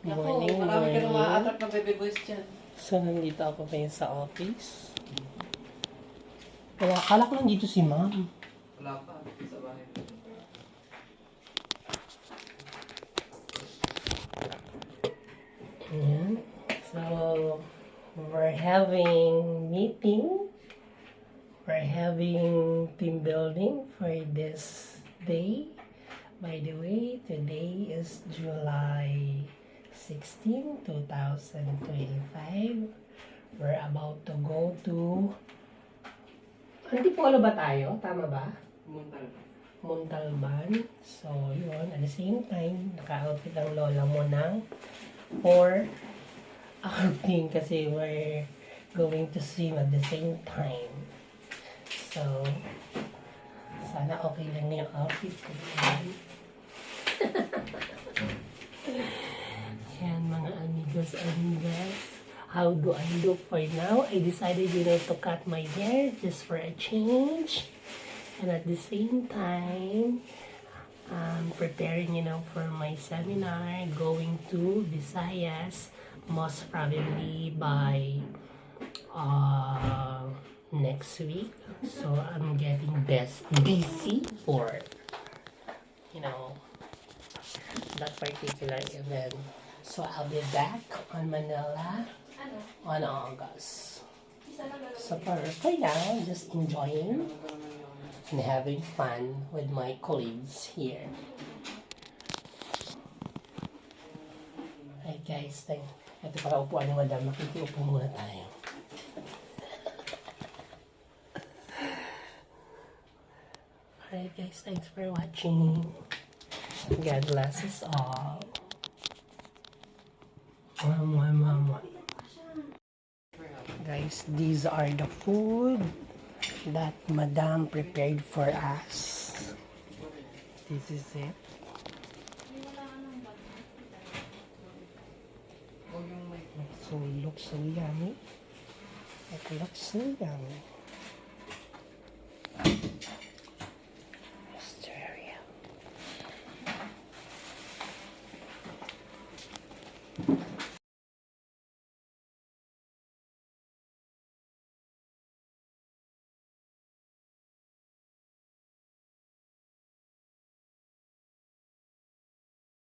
Morning, marami ka morning. nang ma-attract na baby boys dyan. So, nandito ako ngayon sa office. Kaya, akala ko lang dito si ma'am. Wala pa, sa bahay. Ayan. So, we're having meeting. We're having team building for this day. By the way, today is July 16, 2025. We're about to go to... Antipolo ba tayo? Tama ba? Muntal. Montalban. So, yun. At the same time, naka-outfit ang lola mo ng for outing kasi we're going to swim at the same time. So, sana okay lang yung outfit ko. Yan mga amigos, amigas. How do I look for now? I decided, to cut my hair just for a change. And at the same time, preparing, for my seminar, going to Visayas, most probably by next week. So I'm getting busy for, that particular event. So I'll be back on Manila on August. So for now, just enjoying and having fun with my colleagues here. Hi guys, ito para upuan ni Madam, makikiupo muna tayo. Alright guys, thanks for watching. God bless us all. Guys, these are the food that Madam prepared for us. This is it. So it looks so yummy. It looks so yummy.